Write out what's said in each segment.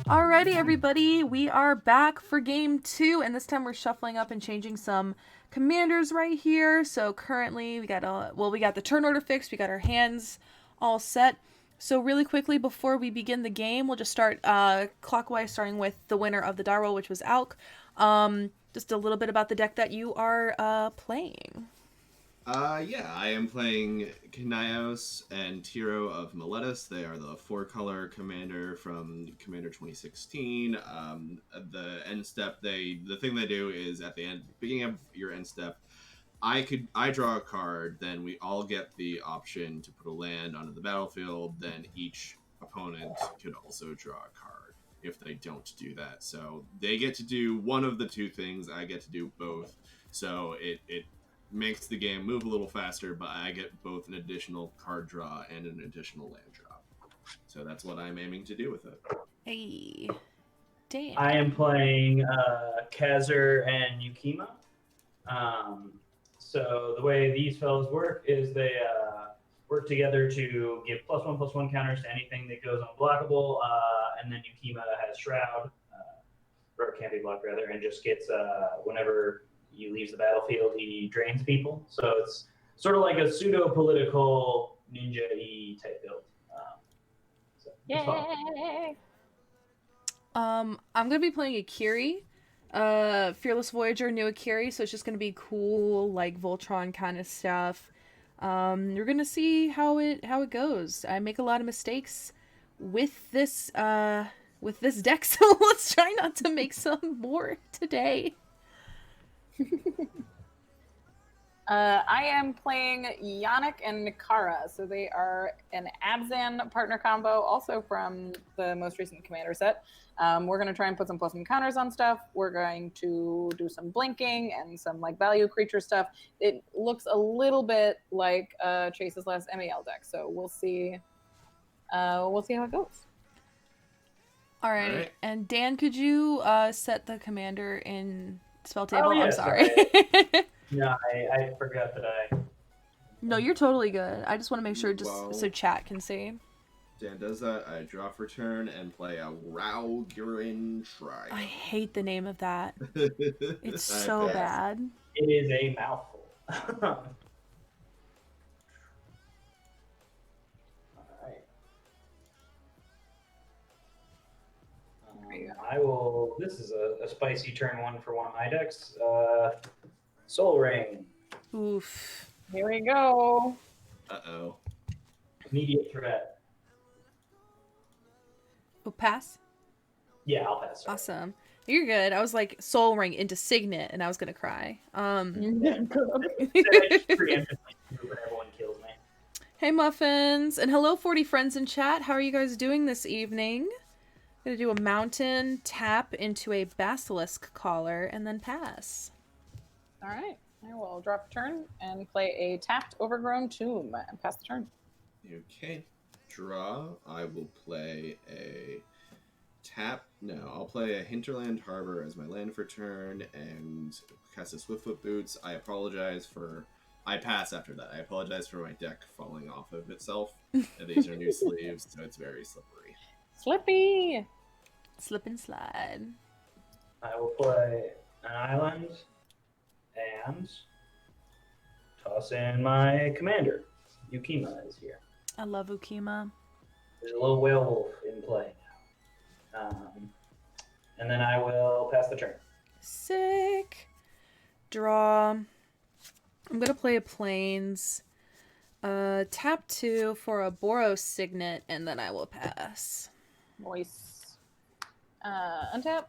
Alrighty, everybody, we are back for game 2, and this time we're shuffling up and changing some commanders right here. So currently we got the turn order fixed, we got our hands all set. So really quickly before we begin the game, we'll just start clockwise, starting with the winner of the die roll, which was ALK. Just a little bit about the deck that you are playing. Yeah, I am playing Knios and Tiro of Meletis. They are the 4-color commander from Commander 2016. The end step, the thing they do is at the beginning of your end step, I draw a card, then we all get the option to put a land onto the battlefield, then each opponent could also draw a card if they don't do that. So they get to do one of the two things, I get to do both. So it makes the game move a little faster, but I get both an additional card draw and an additional land draw. So that's what I'm aiming to do with it. Hey, damn. I am playing Kazir and Yukima. So the way these fellows work is they work together to give +1/+1 counters to anything that goes unblockable, and then Yukima has Shroud, or can't be blocked rather, and just gets whenever he leaves the battlefield, he drains people. So it's sort of like a pseudo-political ninja-y type build. Yay! I'm gonna be playing Akiri, Fearless Voyager, new Akiri, so it's just gonna be cool, like Voltron kind of stuff. You're gonna see how it goes. I make a lot of mistakes with this deck, so let's try not to make some more today. I am playing Yannick and Nikara, so they are an Abzan partner combo, also from the most recent Commander set. We're going to try and put some +1 counters on stuff. We're going to do some blinking and some like value creature stuff. It looks a little bit like Chase's last MEL deck, so we'll see. We'll see how it goes. All right. And Dan, could you set the commander in spell table? Oh, yeah, I'm sorry. No, I forgot that I... No, you're totally good. I just want to make sure so chat can see. Dan does that. I draw for turn and play a Raugurin Trial. I hate the name of that. It's so bad. It is a mouthful. I will. This is a spicy turn one for one of my decks. Soul Ring. Oof. Here we go. Uh-oh. Immediate threat. Oh, pass? Yeah, I'll pass. Sorry. Awesome. You're good. I was like Soul Ring into Signet, and I was gonna cry. Everyone kills me. Hey, Muffins, and hello, 40 friends in chat. How are you guys doing this evening? I'm gonna do a mountain, tap into a basilisk collar, and then pass. All right. I will drop a turn and play a tapped Overgrown Tomb and pass the turn. Okay. Draw. I will play a tap. No, I'll play a Hinterland Harbor as my land for turn and cast a Swiftfoot Boots. I apologize for... I pass after that. I apologize for my deck falling off of itself. These are new sleeves, so it's very slippery. Slippy! Slip and slide. I will play an island and toss in my commander. Yukima is here. I love Ukima. There's a little werewolf in play now. And then I will pass the turn. Sick. Draw. I'm going to play a Plains. Tap 2 for a Boros Signet, and then I will pass. Voice. Untap.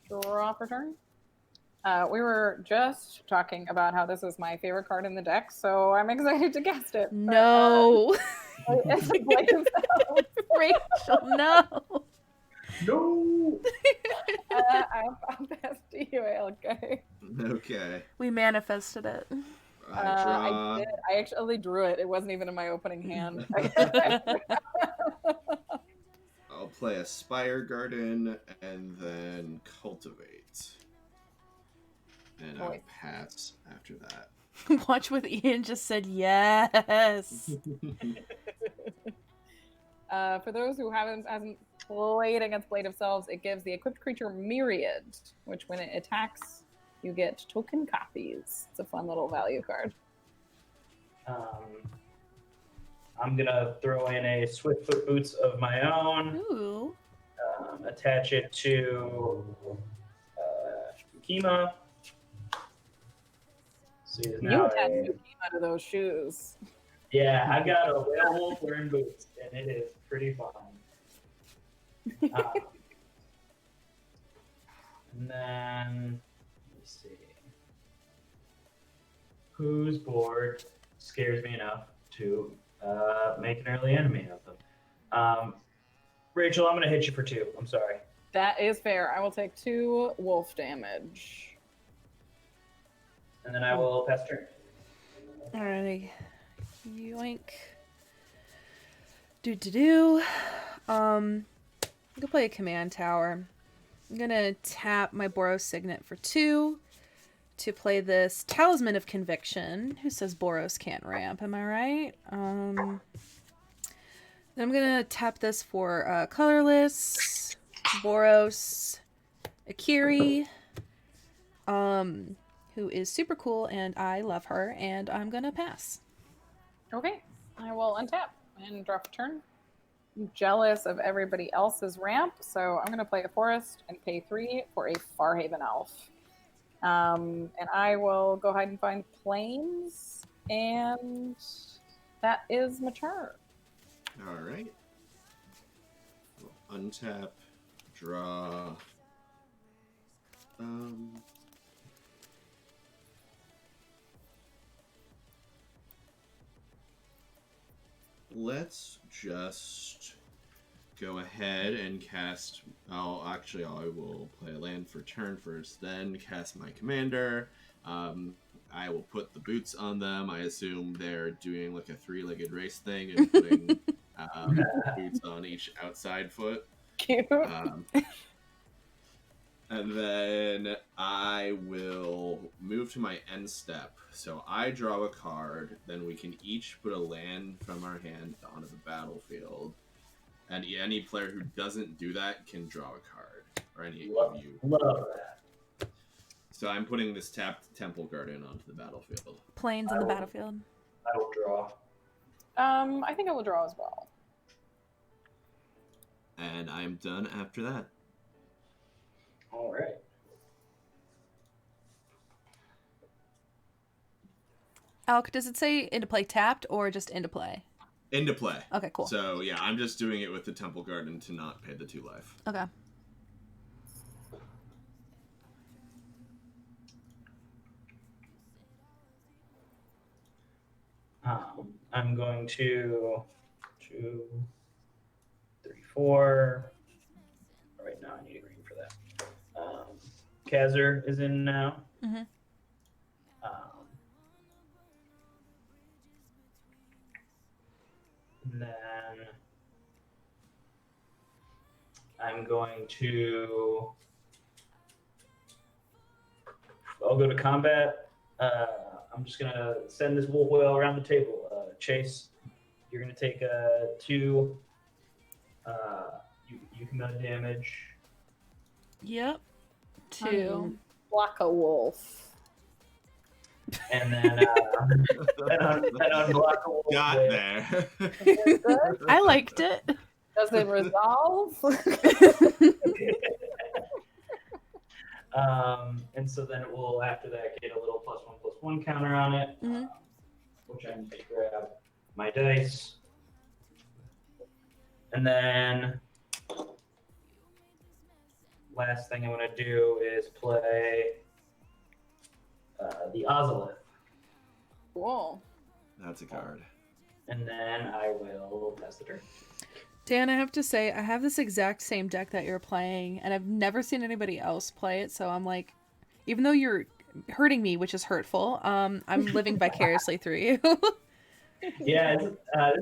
Draw for turn. We were just talking about how this is my favorite card in the deck, so I'm excited to cast it. No. It's like himself. Rachel, no. No! I'll pass to you, ALK. Okay. We manifested it. I did. I actually drew it. It wasn't even in my opening hand. I'll play a Spire Garden and then Cultivate. And I'll pass after that. Watch what Ian just said. Yes. For those who hasn't played against Blade of Selves, it gives the equipped creature Myriad, which when it attacks, you get token copies. It's a fun little value card. I'm gonna throw in a Swiftfoot Boots of my own. Ooh. Attach it to Kima. So You now attach Yukima to those shoes. yeah, I've got a werewolf wearing boots, and it is pretty fun. And then, let me see. Whose board scares me enough to make an early enemy of them? Rachel, I'm going to hit you for 2. I'm sorry. That is fair. I will take 2 wolf damage. And then I will pass turn. Alrighty. Yoink. Do. I'm gonna play a command tower. I'm gonna tap my Boros Signet for 2 to play this Talisman of Conviction. Who says Boros can't ramp? Am I right? Then I'm gonna tap this for colorless, Boros, Akiri, who is super cool and I love her, and I'm gonna pass. Okay, I will untap and draw for turn. I'm jealous of everybody else's ramp, so I'm going to play a forest and pay 3 for a Farhaven Elf. And I will go ahead and find plains, and that is my turn. All right. We'll untap, draw. Let's just go ahead and cast. I will play a land for turn first, then cast my commander. I will put the boots on them. I assume they're doing like a 3-legged race thing and putting boots on each outside foot. Cute. And then I will move to my end step. So I draw a card, then we can each put a land from our hand onto the battlefield. And any player who doesn't do that can draw a card. Or any of you. Love that. So I'm putting this tapped Temple Guardian onto the battlefield. Plains on the battlefield. I will draw. I think I will draw as well. And I'm done after that. All right. ALK, does it say into play tapped or just into play? Into play. Okay, cool. So yeah, I'm just doing it with the Temple Guardian to not pay the 2 life. Okay. I'm going to 2, 3, 4. Right now, I need a green for that. Kazir is in now. Mm-hmm. And then I'm going to. I'll go to combat. I'm just gonna send this wolf whale around the table. Chase, you're gonna take 2 Yukima damage. Yep. 2. Block a wolf. And then unblock a wolf. Got with- there. Good? I liked it. Does it resolve? And so then it will, after that, get a little +1/+1 counter on it, Mhm. which I need to grab my dice. And then last thing I'm going to do is play the Ozolith. Cool. That's a card. And then I will pass the turn. Dan, I have to say, I have this exact same deck that you're playing, and I've never seen anybody else play it, so I'm like, even though you're hurting me, which is hurtful, I'm living vicariously through you. Yeah, this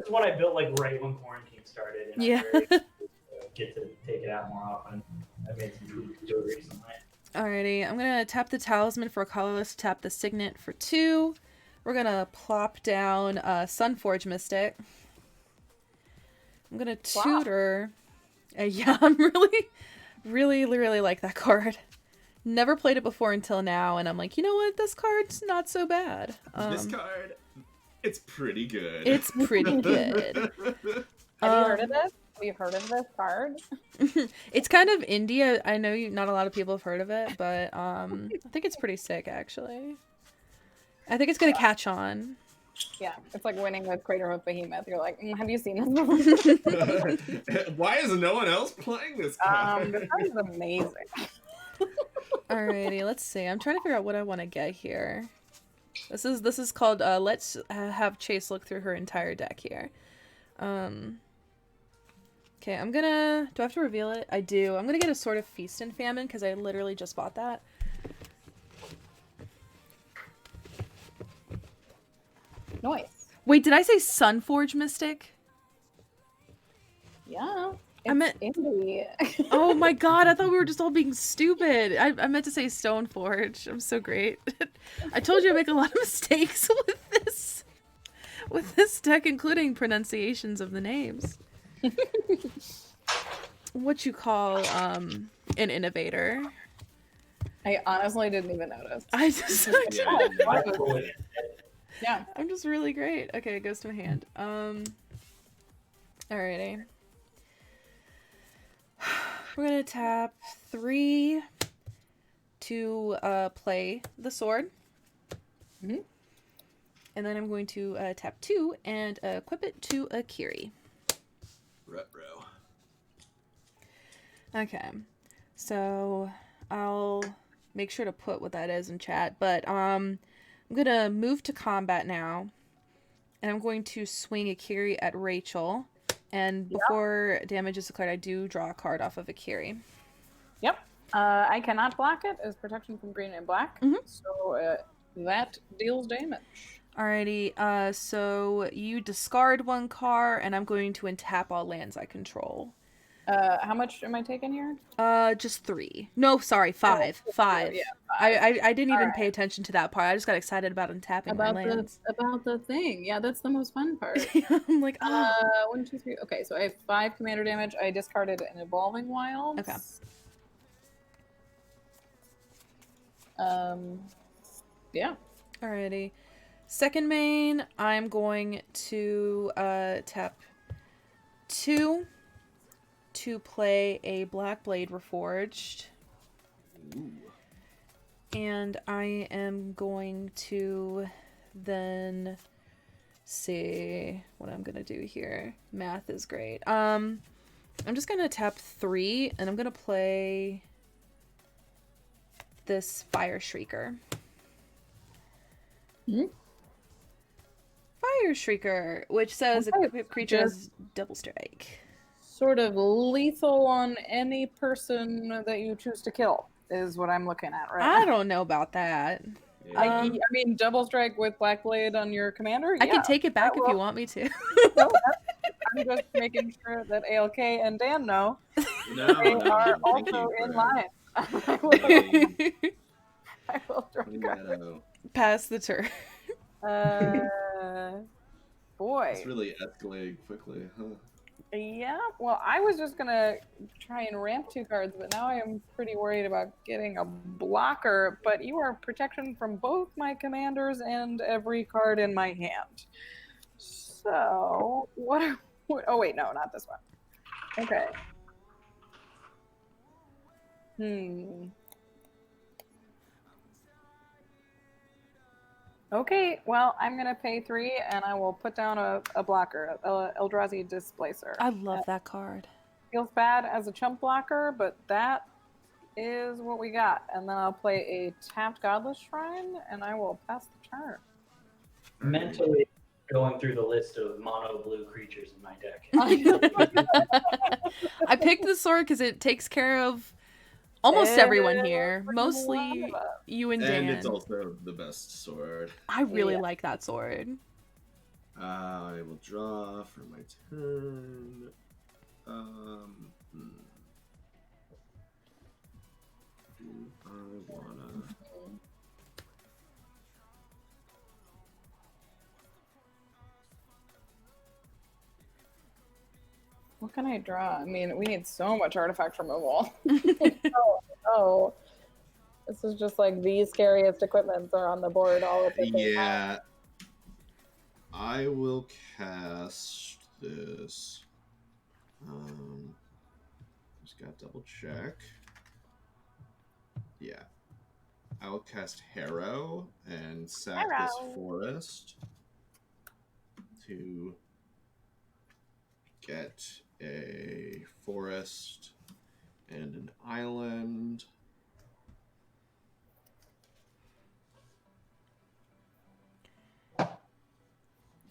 is what I built like right when quarantine started, and Yeah. I'm very get to take it out more often. I made some tweaks to it recently. Alrighty, I'm gonna tap the Talisman for a colorless, tap the Signet for 2. We're gonna plop down Sunforge Mystic. I'm gonna Wow. tutor. Yeah, I'm really like that card. Never played it before until now, and I'm like, you know what? This card's not so bad. This card, it's pretty good. It's pretty good. Have you heard of this? Have you heard of this card? It's kind of indie. I know not a lot of people have heard of it, but I think it's pretty sick, actually. I think it's gonna catch on. Yeah, it's like winning with Craterhoof Behemoth. You're like, have you seen this before? Why is no one else playing this card? This card is amazing. Alrighty, let's see. I'm trying to figure out what I want to get here. This is called let's have Chase look through her entire deck here. Okay, I'm gonna... Do I have to reveal it? I do. I'm gonna get a Sword of Feast and Famine, because I literally just bought that. Nice. Wait, did I say Sunforge Mystic? Yeah. I meant... indie. Oh my god, I thought we were just all being stupid. I meant to say Stoneforge. I'm so great. I told you I make a lot of mistakes with this deck, including pronunciations of the names. What you call an innovator. I honestly didn't even notice. I just Yeah. I'm just really great. Okay, it goes to my hand. Alrighty. We're gonna tap 3 to play the sword. Mm-hmm. And then I'm going to tap 2 and equip it to a Kiri. Ruh-roh. Okay, so I'll make sure to put what that is in chat, but I'm gonna move to combat now, and I'm going to swing a Kiri at Rachel, and before damage is declared, I do draw a card off of a Kiri. Yep. I cannot block it as protection from green and black, so that deals damage. Alrighty, so you discard 1 card, and I'm going to untap all lands I control. How much am I taking here? Just 3. No, sorry, 5. 5. Yeah, I didn't even pay attention to that part. I just got excited about untapping my lands. About the thing. Yeah, that's the most fun part. I'm like, oh. 1, 2, 3. Okay, so I have 5 commander damage. I discarded an Evolving Wilds. Okay. Yeah. Alrighty. Second main, I'm going to tap 2 to play a Black Blade Reforged. Ooh. And I am going to then see what I'm gonna do here. Math is great. I'm just gonna tap 3 and I'm gonna play this Fire Shrieker. Fire Shrieker, which says Okay, a creature has double strike. Sort of lethal on any person that you choose to kill is what I'm looking at right I now. don't know about that. Yeah. I mean, double strike with Black Blade on your commander? I can take it back if will. you want me to. No, I'm just making sure that ALK and Dan know No, they no, are thank also you in for line. I will draw pointing cards. that out. Pass the turn. Boy. It's really escalating quickly, huh? Yeah, well, I was just gonna try and ramp 2 cards, but now I am pretty worried about getting a blocker. But you are protection from both my commanders and every card in my hand. So, what oh, wait, no, not this one. Okay. Okay, well, I'm going to pay 3, and I will put down a blocker, Eldrazi Displacer. I love that card. Feels bad as a chump blocker, but that is what we got. And then I'll play a tapped Godless Shrine, and I will pass the turn. Mentally going through the list of mono blue creatures in my deck. I picked the sword because it takes care of almost everyone here. Everyone Mostly of us. you and Dan. And it's also the best sword. I really Yeah. like that sword. I will draw for my turn. I wanna. What can I draw? I mean, we need so much artifact removal. Oh, this is just like the scariest equipments are on the board all at the same time. Yeah. I will cast this. Just gotta double check. Yeah. I will cast Harrow and sack this Harrow. forest to get a forest and an island.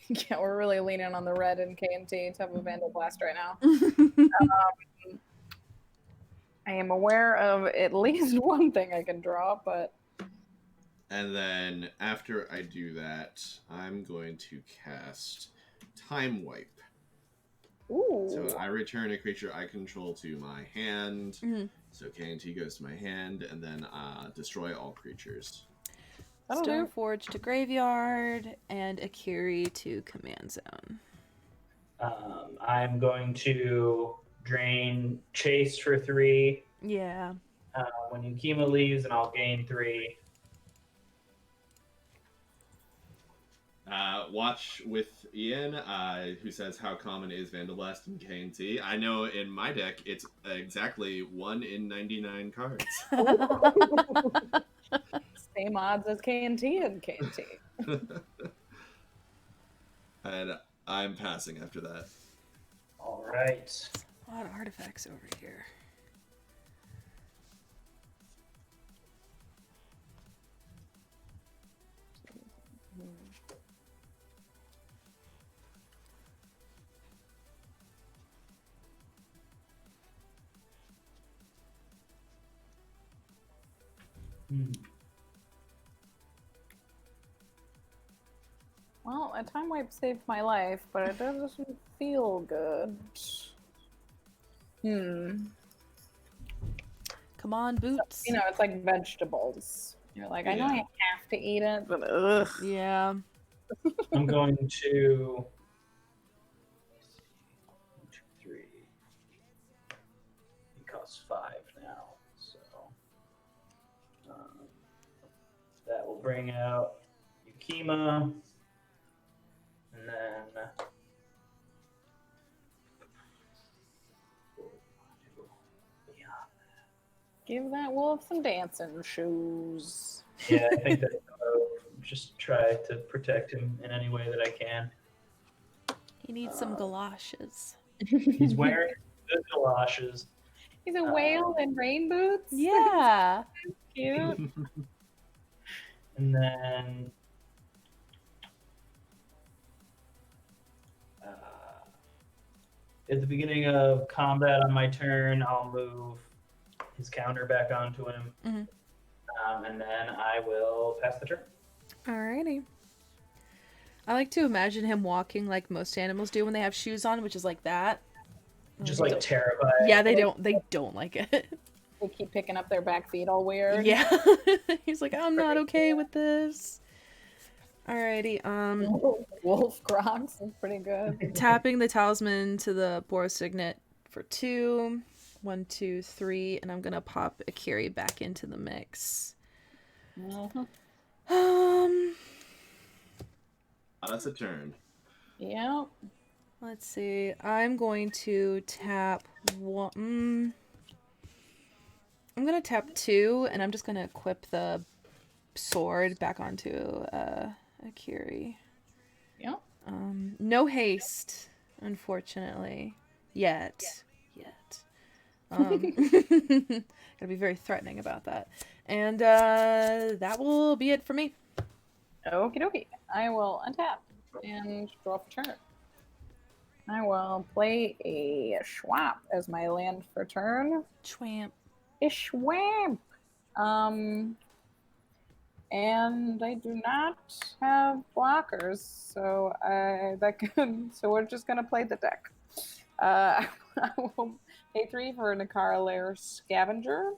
Yeah, we're really leaning on the red and K&T to have a Vandal Blast right now. I am aware of at least one thing I can draw, but... And then after I do that, I'm going to cast Time Wipe. Ooh. So I return a creature I control to my hand. Mm-hmm. So K&T goes to my hand, and then destroy all creatures. That'll do. Stoneforge to graveyard, and Akiri to command zone. I'm going to drain Chase for 3. Yeah. When Yukima leaves, and I'll gain 3. Watch with Ian, who says how common is Vandalblast in K&T. I know in my deck it's exactly 1 in 99 cards. Same odds as K&T and K&T. And I'm passing after that. All right. A lot of artifacts over here. Well, a time wipe saved my life, but it doesn't feel good. Come on, Boots. You know, it's like vegetables. You're like, I know I Yeah. have to eat it, but ugh. Yeah. I'm going to 1, 2, 3. It costs 5 now, so that will bring out Yukima, and then Give that wolf some dancing shoes. yeah, I think that I'll just try to protect him in any way that I can. He needs some galoshes. He's wearing good galoshes. He's a whale in rain boots. Yeah. Cute. And then at the beginning of combat on my turn, I'll move his counter back onto him. And then I will pass the turn. Alrighty. I like to imagine him walking like most animals do when they have shoes on, which is like that. Just like terrified. Yeah, they don't like it. They keep picking up their back feet all weird. Yeah. He's like, I'm not okay with this. Alrighty, Wolf Crocs is pretty good. tapping the talisman to the Boros Signet for 2. 1, 2, 3, and I'm gonna pop Akiri back into the mix. That's a turn. Yeah. Let's see. I'm going to tap 1. I'm gonna tap 2, and I'm just gonna equip the sword back onto Akiri. Yeah. No haste, unfortunately, yet. Gotta be very threatening about that. And that will be it for me. Okie dokie. I will untap and draw for turn. I will play a Schwamp as my land for turn. Schwamp. A Schwamp. And I do not have blockers, so so we're just gonna play the deck. I will pay 3 for a Nakara Lair Scavenger,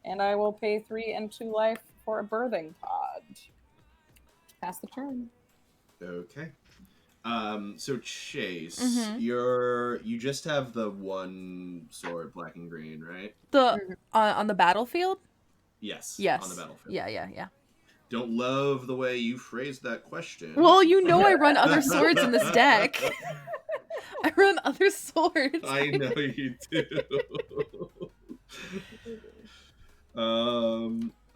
and I will pay 3 and 2 life for a Birthing Pod. Pass the turn. Okay. So Chase, Mhm. you just have the one sword, black and green, right? The on the battlefield? Yes, on the Yes. battlefield. Yeah. Don't love the way you phrased that question. Well, you know I run other swords in this deck. I run other swords. I know you do.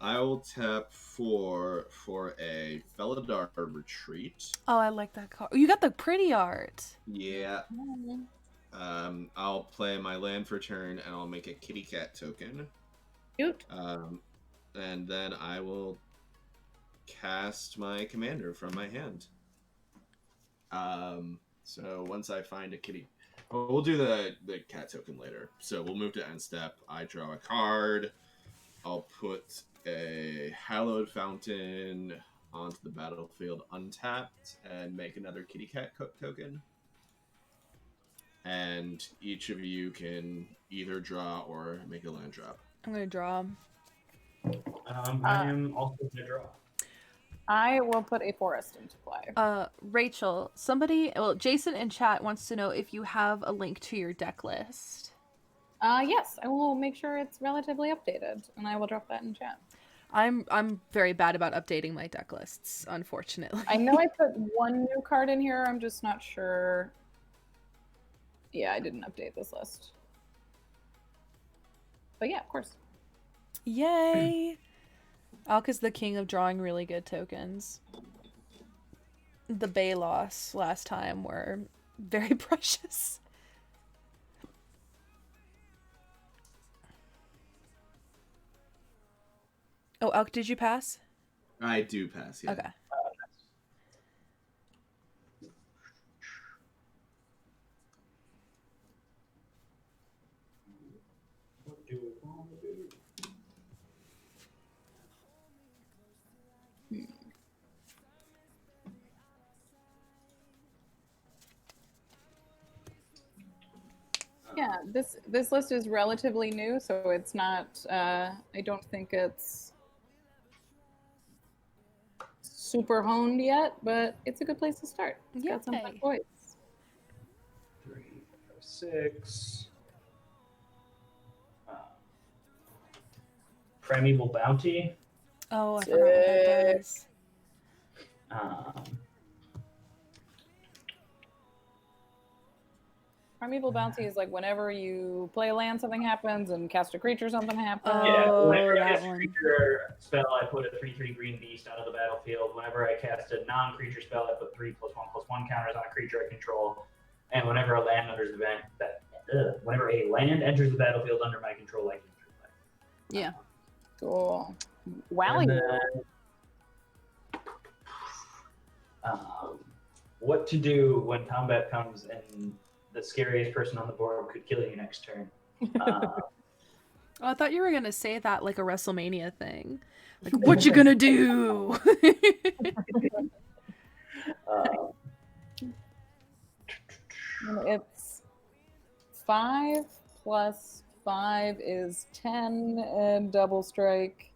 I will tap for a Felidar retreat. Oh, I like that card. You got the pretty art. Yeah. I'll play my land for turn, and I'll make a kitty cat token. Cute. And then I will cast my commander from my hand. So once I find a kitty, we'll do the cat token later. So we'll move to end step. I draw a card. I'll put a hallowed fountain onto the battlefield untapped and make another kitty cat token. And each of you can either draw or make a land drop. I'm gonna draw. I am also going to draw. I will put a forest into play. Rachel, Jason in chat wants to know if you have a link to your deck list. Yes, I will make sure it's relatively updated, and I will drop that in chat. I'm very bad about updating my deck lists, unfortunately. I know I put one new card in here. I'm just not sure. Yeah, I didn't update this list. But yeah, of course. Yay! ALK is the king of drawing really good tokens. The Bayloss last time were very precious. Oh, ALK, did you pass? I do pass, yeah. Okay. What do we want to do? Yeah, this list is relatively new, so it's not. I don't think it's super honed yet, but it's a good place to start. It's got some fun Yay. points. 3, 5, 6. Primeval Bounty. Oh, I forgot what that does. Primeval Bounty is like whenever you play a land, something happens, and cast a creature, something happens. Yeah, Oh, whenever I that cast a one. creature spell, I put a 3/3 green beast onto the battlefield. Whenever I cast a non-creature spell, I put 3+1/+1 counters on a creature I control. And whenever a land enters the battlefield under my control, I can play. Yeah. Cool. Wow. And then, what to do when combat comes and the scariest person on the board could kill you next turn. Oh, I thought you were gonna say that like a WrestleMania thing. Like, what you gonna do? It's 5 plus 5 is 10, and double strike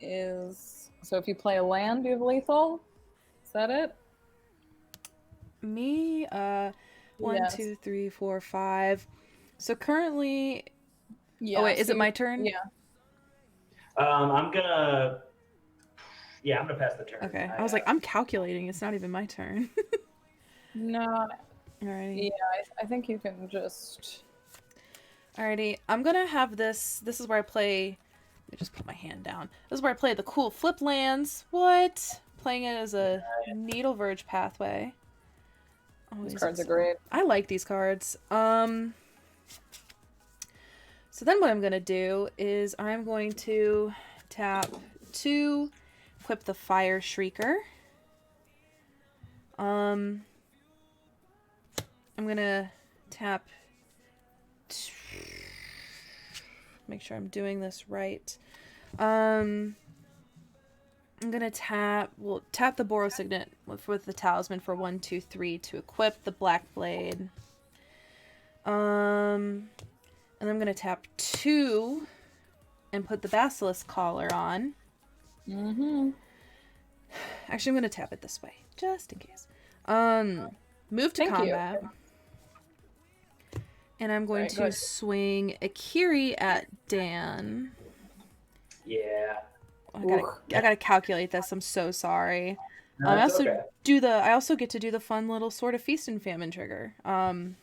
is. So if you play a land, you have lethal. Is that it? Me, 1, Yes. 2, 3, 4, 5. So currently, Yeah. oh wait, is so it my turn? Yeah. I'm gonna pass the turn. Okay. I was like, I'm calculating. It's not even my turn. No. Alrighty. Yeah, I think you can just. Alrighty. I'm gonna have this. This is where I play. Let me just put my hand down. This is where I play the cool flip lands. What? Playing it as a Needle Verge pathway. Oh, These cards are great. I like these cards. So then what I'm going to do is I'm going to tap 2, equip the Fire Shrieker. I'm going to tap... Make sure I'm doing this right. I'm going to tap the Boros Signet with the Talisman for 1, 2, 3 to equip the Black Blade. And I'm going to tap 2 and put the Basilisk Collar on. Mm-hmm. Actually, I'm going to tap it this way, just in case. Move to Thank you. combat. And I'm going Right, to good. swing a Kiri at Dan. Yeah. I gotta calculate this. I'm so sorry. No, I that's also okay. I also get to do the fun little Sword of Feast and Famine trigger. So I'm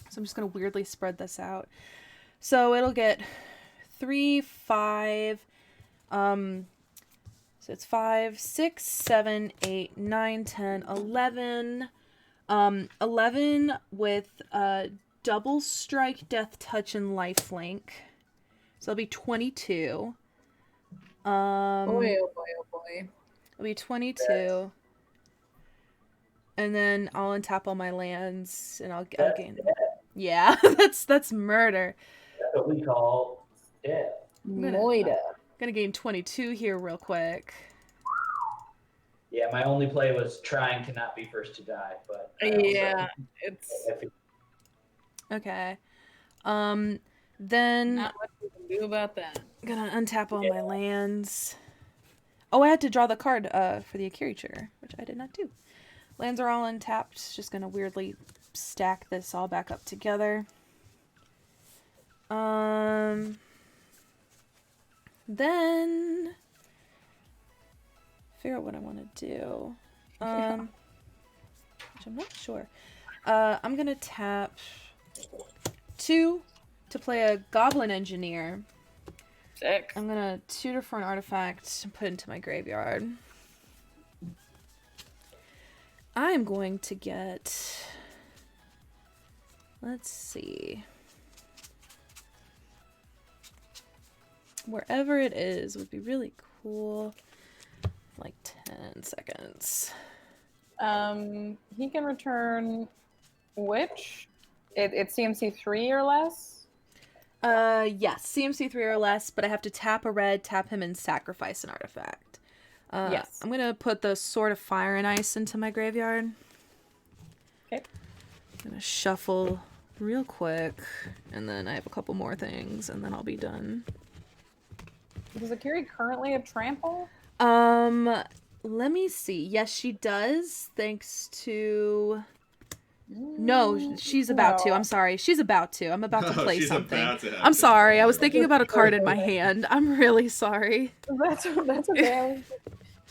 just gonna weirdly spread this out. So it'll get 3, 5. So it's 5, 6, 7, 8, 9, 10, 11. 11 with double strike, death touch, and lifelink. So it'll be 22. Boy, oh boy, oh boy. It'll be 22. And then I'll untap all my lands, and I'll gain. Yeah, that's murder. That's what we call dead. Moida. Gonna gain 22 here real quick. Yeah, my only play was trying to not be first to die, but Yeah, it's Okay. Then not much we can do about that. I'm gonna untap all my lands. Oh, I had to draw the card for the Akiri trigger, which I did not do. Lands are all untapped. Just gonna weirdly stack this all back up together. Then figure out what I want to do. Which I'm not sure. I'm gonna tap 2 to play a Goblin Engineer. Sick. I'm gonna tutor for an artifact and put it into my graveyard. I'm going to get... Let's see. Wherever it is would be really cool. Like 10 seconds. He can return which? It's CMC 3 or less? Yes, CMC 3 or less, but I have to tap a red, tap him, and sacrifice an artifact. Yes. I'm gonna put the Sword of Fire and Ice into my graveyard. Okay. I'm gonna shuffle real quick, and then I have a couple more things, and then I'll be done. Does Akiri currently have trample? Let me see. Yes, she does, thanks to... No, she's about to. I'm sorry. She's about to. I'm about to No, play she's something. about to have I'm to. sorry. I was thinking about a card in my hand. I'm really sorry. That's okay.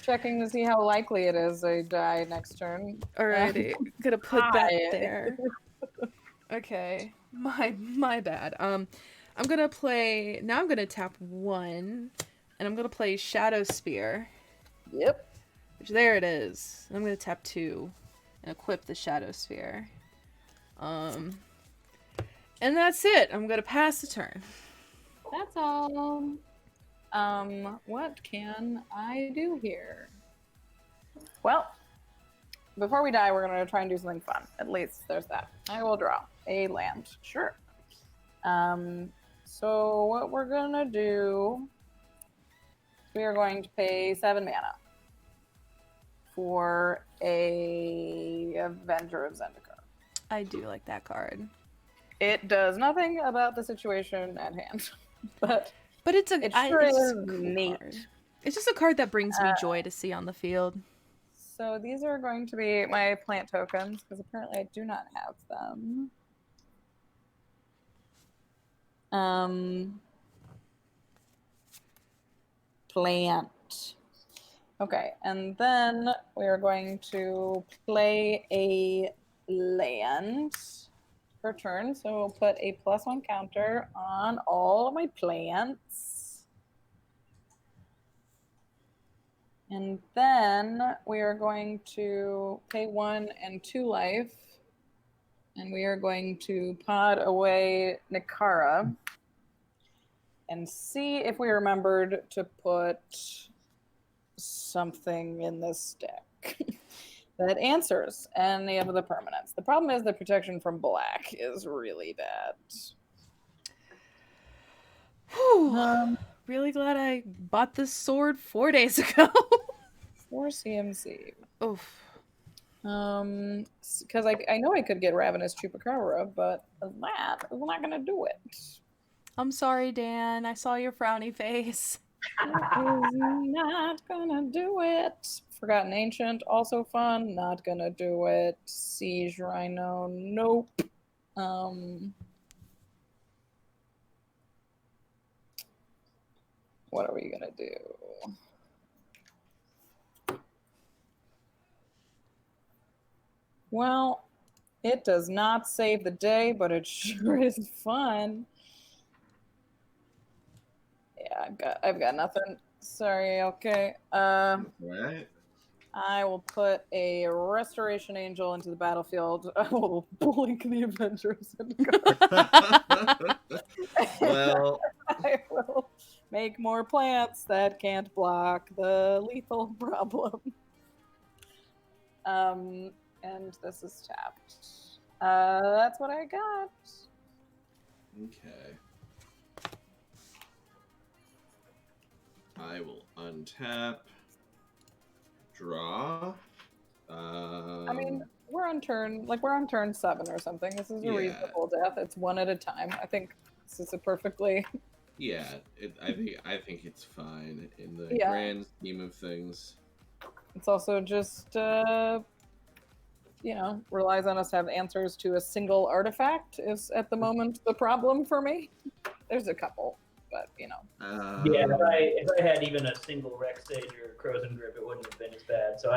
Checking to see how likely it is I die next turn. Alrighty. Gonna put that Hi. there. Okay. My bad. I'm gonna play... Now I'm gonna tap 1, and I'm gonna play Shadow Spear. Yep. Which, there it is. I'm gonna tap 2 and equip the Shadow Sphere. And that's it. I'm gonna pass the turn. That's all. What can I do here? Well, before we die, we're gonna try and do something fun. At least there's that. I will draw a land. Sure. So what we're gonna do, we are going to pay 7 mana for a Avenger of Zendikar. I do like that card. It does nothing about the situation at hand, but it's a it sure it's is a cool neat. card. It's just a card that brings me joy to see on the field. So these are going to be my plant tokens, because apparently I do not have them. Plant. Okay, and then we are going to play a land per turn. So we'll put a +1 counter on all of my plants. And then we are going to pay 1 and 2 life. And we are going to pod away Nikara and see if we remembered to put something in this deck that answers any of the permanents. The problem is the protection from black is really bad. Whew. Really glad I bought this sword 4 days ago. 4 CMC. Oof. Because I know I could get Ravenous Chupacabra, but that is not going to do it. I'm sorry, Dan. I saw your frowny face. Is not gonna do it. Forgotten Ancient, also fun. Not gonna do it. Siege Rhino, nope. What are we gonna do? Well, it does not save the day, but it sure is fun. Yeah, I've got nothing. Sorry, okay. Right? I will put a Restoration Angel into the battlefield. I will blink the Avengers and Well, I will make more plants that can't block the lethal problem. And this is tapped. That's what I got. okay. I will untap, draw. I mean, we're on turn 7 or something. This is a Yeah. reasonable death. It's one at a time. I think this is a perfectly. Yeah, I think it's fine in the Yeah. grand scheme of things. It's also just relies on us to have answers to a single artifact is at the moment the problem for me. There's a couple, but Yeah, if I had even a single Rex Sage or Crozen Grip, it wouldn't have been as bad. So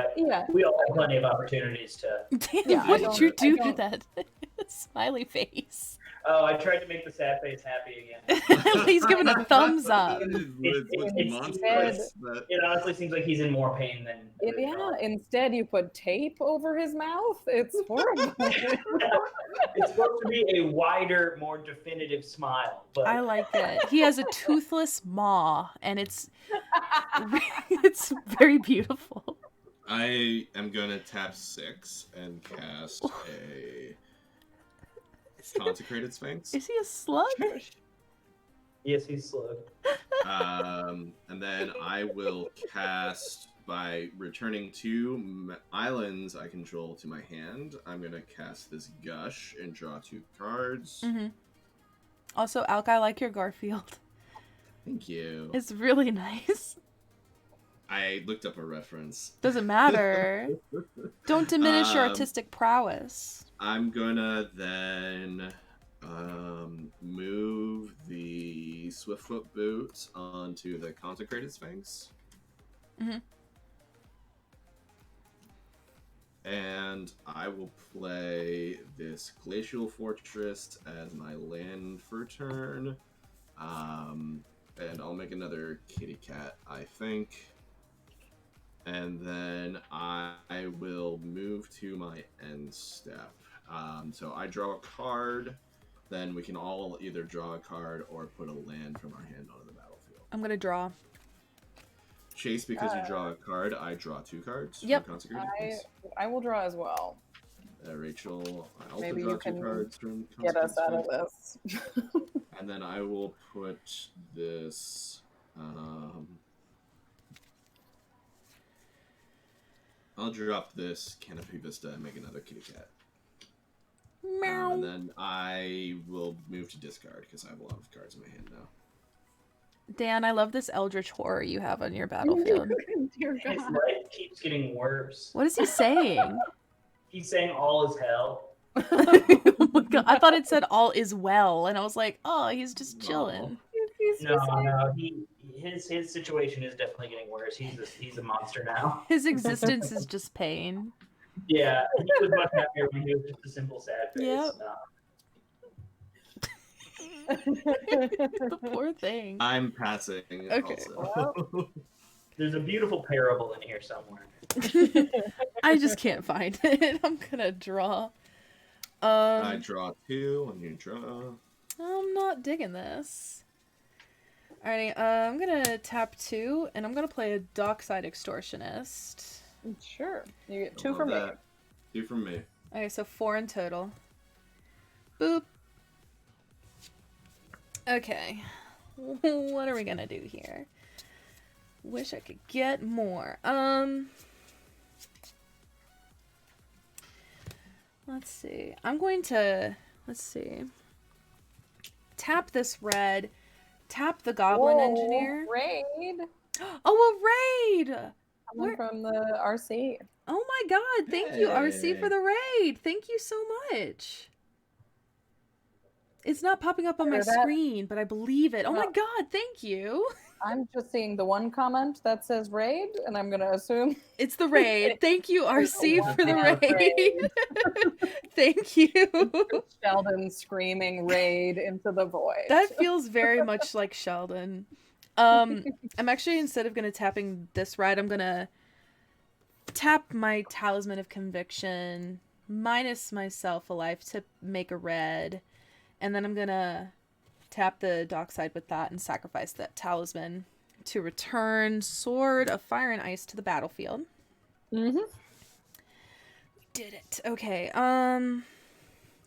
we all have plenty of opportunities to. Dan, Yeah, what did you do I to that smiley face? Oh, I tried to make the sad face happy again. He's giving a thumbs up. It honestly seems like he's in more pain than. Instead you put tape over his mouth. It's horrible. It's supposed to be a wider, more definitive smile. But I like it. He has a toothless maw, and it's very beautiful. I am gonna tap 6 and cast a Consecrated Sphinx. Is he a slug? Yes, he's slug. And then I will cast, by returning 2 islands I control to my hand, I'm going to cast this Gush and draw 2 cards. Mm-hmm. Also, ALK, I like your Garfield. Thank you. It's really nice. I looked up a reference. Doesn't matter. Don't diminish your artistic prowess. I'm gonna then move the Swiftfoot Boot onto the Consecrated Sphinx. Mm-hmm. And I will play this Glacial Fortress as my land for turn. And I'll make another kitty cat, I think. And then I will move to my end step. So I draw a card, then we can all either draw a card or put a land from our hand onto the battlefield. I'm going to draw. Chase, because you draw a card, I draw 2 cards. Yep. From Consecrated Sphinx. I will draw as well. Rachel, I also Maybe draw you 2 can cards from Get us out of Sphinx. this. And then I will put this. I'll drop this Canopy Vista and make another kitty cat. Meow. And then I will move to discard because I have a lot of cards in my hand now. Dan, I love this eldritch horror you have on your battlefield. Dear His God. life keeps getting worse. What is he saying? He's saying all is hell. Oh my God. I thought it said all is well, and I was like, oh, he's just chilling. No, his situation is definitely getting worse. He's a monster now. His existence is just pain. Yeah, he was much happier when he was just a simple sad face. Yep. The poor thing. I'm passing. Okay. Also. There's a beautiful parable in here somewhere. I just can't find it. I'm gonna draw. I draw 2 and you draw. I'm not digging this. Alrighty, I'm gonna tap 2, and I'm gonna play a Dockside Extortionist. Sure. You get I 2 love from me. that. 2 from me. Okay, so 4 in total. Boop. Okay. What are we gonna do here? Wish I could get more. Let's see. I'm going to, tap this red, tap the Goblin Engineer. Raid. Oh, a raid! Coming from the RC. Oh my god, thank you, RC, for the raid. Thank you so much. It's not popping up on my screen, but I believe it. Oh my god, thank you. I'm just seeing the one comment that says raid, and I'm going to assume it's the raid. Thank you, RC, for the raid. Thank you. Sheldon screaming raid into the void. That feels very much like Sheldon. I'm actually, instead of tapping this ride, I'm gonna tap my Talisman of Conviction minus myself a life to make a red, and then I'm gonna tap the Dockside with that and sacrifice that Talisman to return Sword of Fire and Ice to the battlefield. Mm-hmm. We did it. Okay, gonna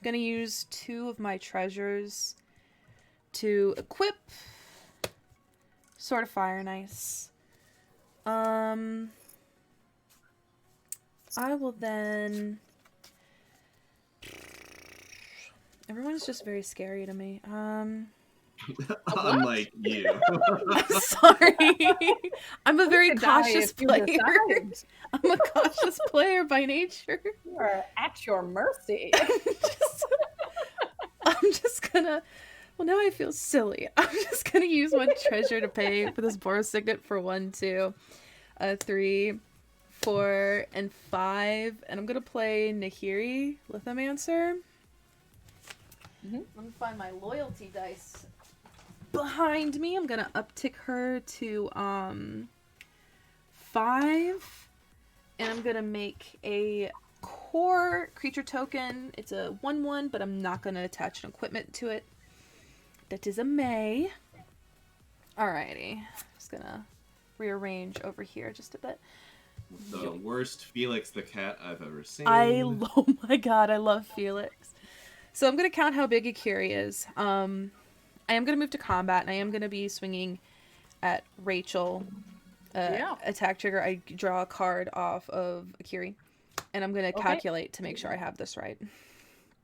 use 2 of my treasures to equip Sword of Fire and Ice. I will then... Everyone's just very scary to me. Unlike you. I'm sorry. I'm a very cautious player. I'm a cautious player by nature. You are at your mercy. I'm just gonna... Well, now I feel silly. I'm just gonna use 1 treasure to pay for this Boros Signet for 1, 2, 3, 4, and 5. And I'm gonna play Nahiri, Lithomancer. I'm gonna find my loyalty dice behind me. I'm gonna uptick her to 5, and I'm gonna make a core creature token. It's a 1/1, but I'm not gonna attach an equipment to it. That is a May. Alrighty, just gonna rearrange over here just a bit. The worst Felix the cat I've ever seen. Oh my god, I love Felix. So I'm going to count how big Akiri is. I am going to move to combat, and I am going to be swinging at Rachel. Attack trigger, I draw a card off of Akiri, and I'm going to calculate to make sure I have this right.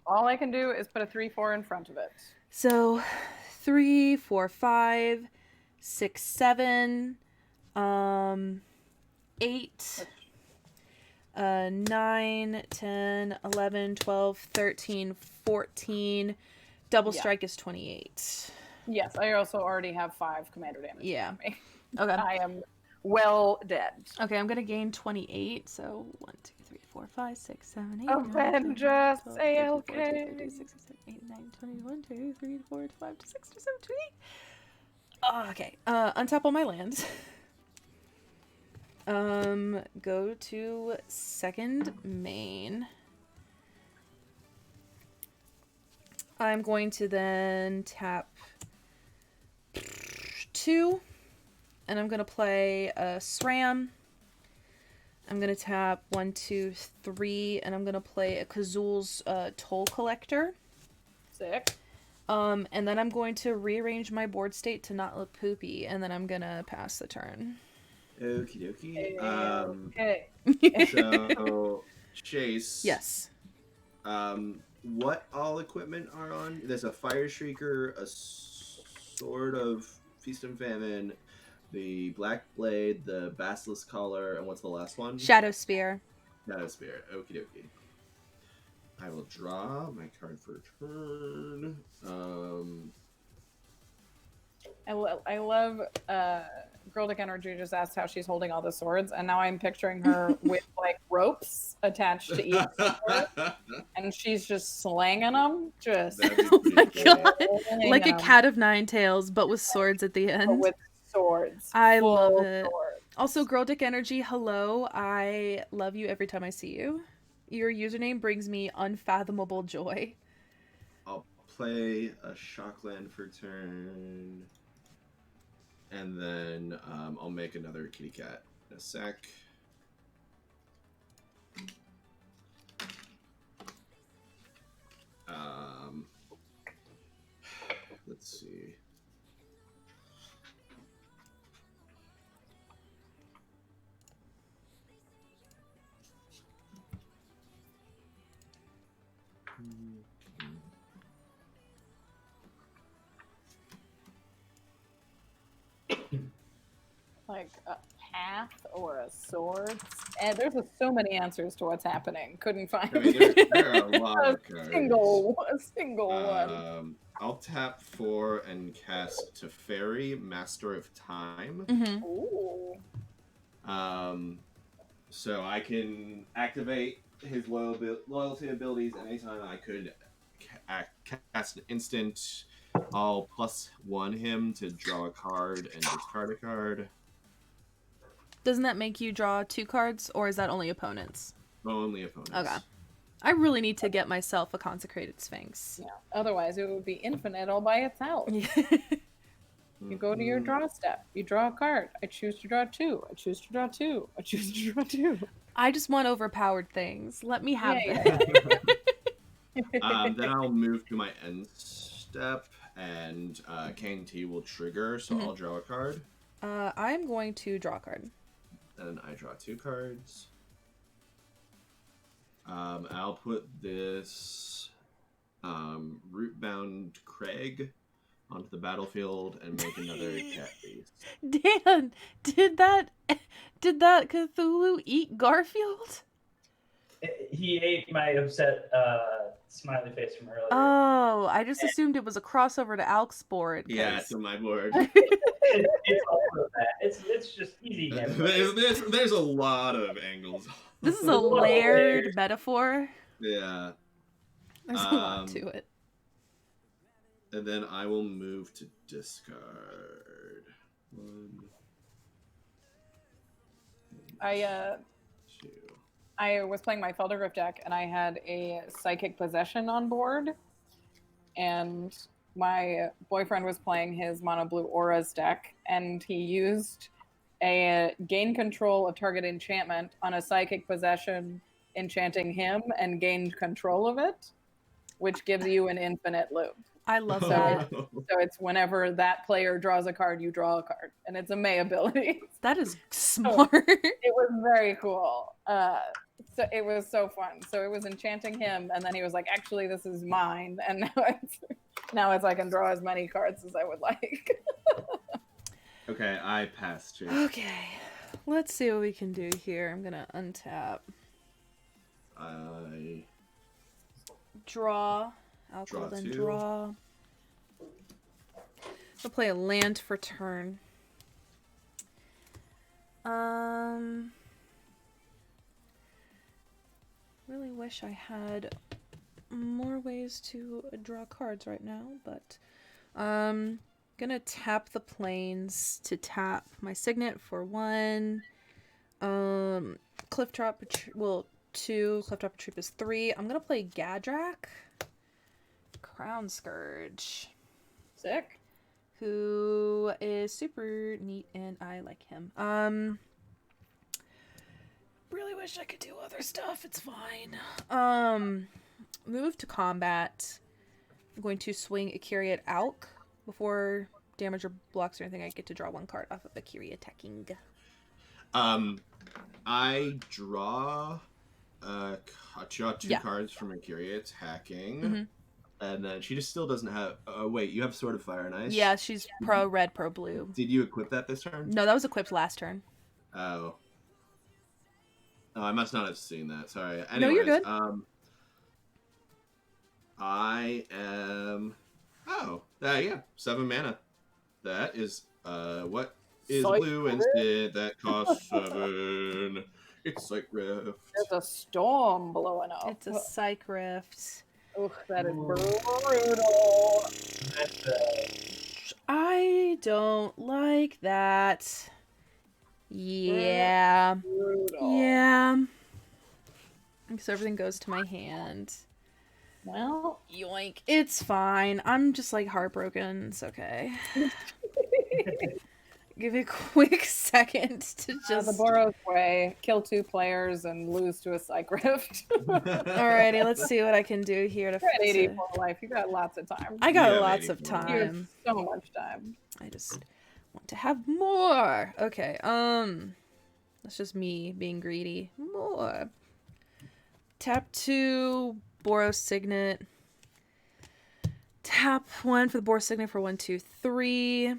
All I can do is put a 3/4 in front of it. So 3, 4, 5, 6, 7, 8... 9, 10, 11, 12, 13, 14. Double strike is 28. Yes, I also already have 5 commander damage. Yeah. Me. Okay. I am well dead. Okay, I'm gonna gain 28. So 1, 2, 3, 4, 5, 6, 7, 8. Avenge us, ALK. 21, 2, 3, 4, 5, 6, 7, 8. Oh, okay. Untap all my lands. Go to second main. I'm going to then tap 2, and I'm going to play a SRAM. I'm going to tap 1, 2, 3, and I'm going to play a Kazul's Toll Collector. Sick. And then I'm going to rearrange my board state to not look poopy, and then I'm going to pass the turn. Okie dokie. Okay. So, Chase. Yes. What all equipment are on? There's a Fire Shrieker, a Sword of Feast and Famine, the Black Blade, the Basilisk Collar, and what's the last one? Shadow Spear. Shadow Spear. Okie dokie. I will draw my card for turn. I love Girl Dick Energy just asked how she's holding all the swords, and now I'm picturing her with like ropes attached to each sword, and she's just slanging them. Oh my god, like a cat of 9 tails, but with swords at the end. But with swords. I love it. Swords. Also, Girl Dick Energy, hello. I love you every time I see you. Your username brings me unfathomable joy. I'll play a Shockland for turn. And then I'll make another kitty cat in a sec. Let's see. like a path or a sword. And there's so many answers to what's happening. Couldn't find I mean, there are a lot of cards. a single one. I'll tap 4 and cast Teferi, Master of Time. Mm-hmm. Ooh. So I can activate his loyalty abilities anytime. I could cast an instant. I'll +1 him to draw a card and discard a card. Doesn't that make you draw 2 cards, or is that only opponents? Only opponents. Okay. I really need to get myself a Consecrated Sphinx. Yeah. Otherwise, it would be infinite all by itself. You go to your draw step. You draw a card. I choose to draw 2. I choose to draw 2. I choose to draw 2. I just want overpowered things. Let me have Yeah, them. Then I'll move to my end step, and KNT will trigger, so I'll draw a card. I'm going to draw a card. And I draw 2 cards. I'll put this Rootbound Craig onto the battlefield and make another cat beast. Dan, did that Cthulhu eat Garfield? He ate my upset smiley face from earlier. Oh, I just assumed it was a crossover to ALK board. Yeah, it's on my board. It's also that. It's just easy. There's a lot of angles. This is a layered metaphor. Yeah. There's a lot to it. And then I will move to discard. 1. I was playing my Feldergriff deck, and I had a Psychic Possession on board, and my boyfriend was playing his Mono Blue Auras deck, and he used a gain control a target enchantment on a Psychic Possession, enchanting him, and gained control of it, which gives you an infinite loop. I love that. So it's whenever that player draws a card, you draw a card, and it's a May ability. That is smart. It was very cool. So it was so fun. So it was enchanting him, and then he was like, "Actually, this is mine." And now it's I can draw as many cards as I would like. Okay, I passed. Chase. Okay, let's see what we can do here. I'm gonna untap. Draw. Draw Alcohol, then 2. draw. I'll play a land for turn. Really wish I had more ways to draw cards right now, but gonna tap the plains to tap my Signet for 1. Cliff Drop, 2. Cliff Drop Retreat is 3. I'm gonna play Gadrak. Crown Scourge. Sick. Who is super neat, and I like him. Really wish I could do other stuff. It's fine. Move to combat. I'm going to swing Akiri at ALK. Before damage or blocks or anything, I get to draw 1 card off of Akiri attacking. I draw 2 cards from Akiri attacking. And then she just still doesn't have... wait, you have Sword of Fire and Ice? Yeah, she's pro red, pro blue. Did you equip that this turn? No, that was equipped last turn. Oh. Oh, I must not have seen that. Sorry. Anyways, No, you're good. I am... Oh, yeah, 7 mana. That is, what is blue instant that costs 7? It's like Rift. There's a storm blowing up. It's a Psych Rift. Ugh, that is brutal. I don't like that. Yeah. Brutal. Yeah. So everything goes to my hand. Well, Yoink. It's fine. I'm just like heartbroken. It's okay. Give it a quick second to just... the Boros way, kill 2 players and lose to a Psych Rift. Alrighty, let's see what I can do here to You're at fix 84 it. life. You got lots of time. I got Yeah, lots of 84. You have time. so much time. I just want to have more. Okay, that's just me being greedy. More. Tap 2, Boros Signet. Tap 1 for the Boros Signet for 1, 2, 3.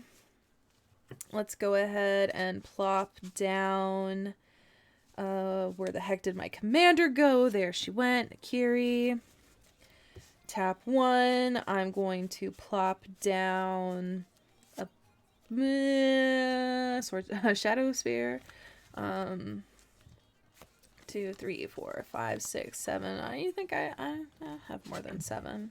let's go ahead and plop down. Where the heck did my commander go? There she went. Kiri. Tap 1. I'm going to plop down a shadow sphere. 2, 3, 4, 5, 6, 7. I think I have more than 7.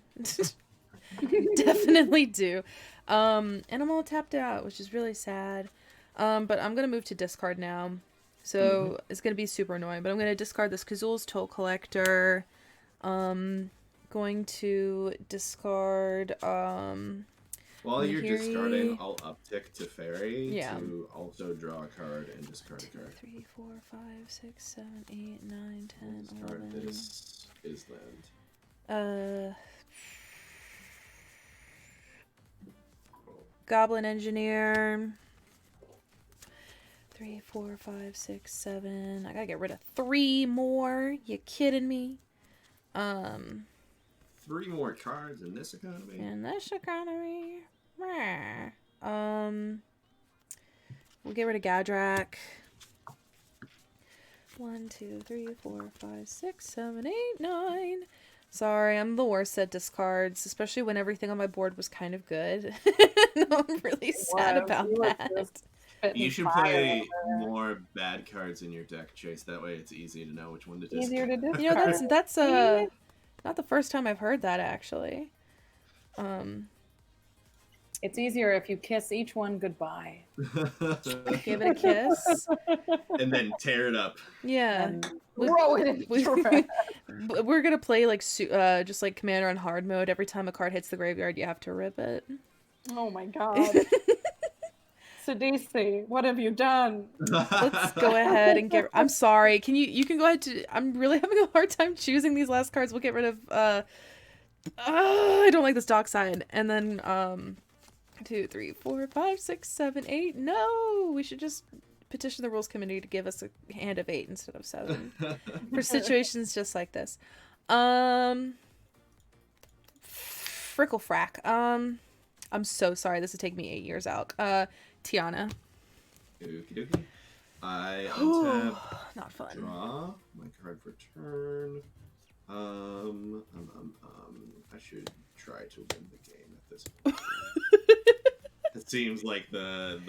Definitely do. And I'm all tapped out, which is really sad. But I'm gonna move to discard now. So it's gonna be super annoying. But I'm gonna discard this Kazul's Toll Collector. Going to discard While you're Mahiri. discarding, I'll uptick to Fairy Yeah. to also draw a card and discard a 2, card. 3, 4, 5, 6, 7, 8, 9, 10, Discard 11. this is land. Goblin Engineer. 3, 4, 5, 6, 7. I gotta get rid of 3 more. You kidding me? 3 more cards in this economy. In this economy. We'll get rid of Gadrak. 1, 2, 3, 4, 5, 6, 7, 8, 9. Sorry, I'm the worst at discards, especially when everything on my board was kind of good. I'm really sad about that. You should play more bad cards in your deck, Chase. That way it's easy to know which one to discard. Easier to discard. You know, that's not the first time I've heard that, actually. It's easier if you kiss each one goodbye. Give it a kiss. And then tear it up. Yeah. And throw it in the trash. We're gonna play like just like Commander on hard mode. Every time a card hits the graveyard, you have to rip it. Oh my god. Sidisi, what have you done? Let's go ahead and get. I'm sorry. You can go ahead to. I'm really having a hard time choosing these last cards. We'll get rid of. I don't like this dockside. And then 2, 3, 4, 5, 6, 7, 8. No, we should just petition the rules committee to give us a hand of 8 instead of 7 for situations just like this. Frickle frack. I'm so sorry. This would take me 8 years out. Tiana. Okie dokie. I untap. Not fun. Draw my card for turn. I should try to win the game at this point. It seems like the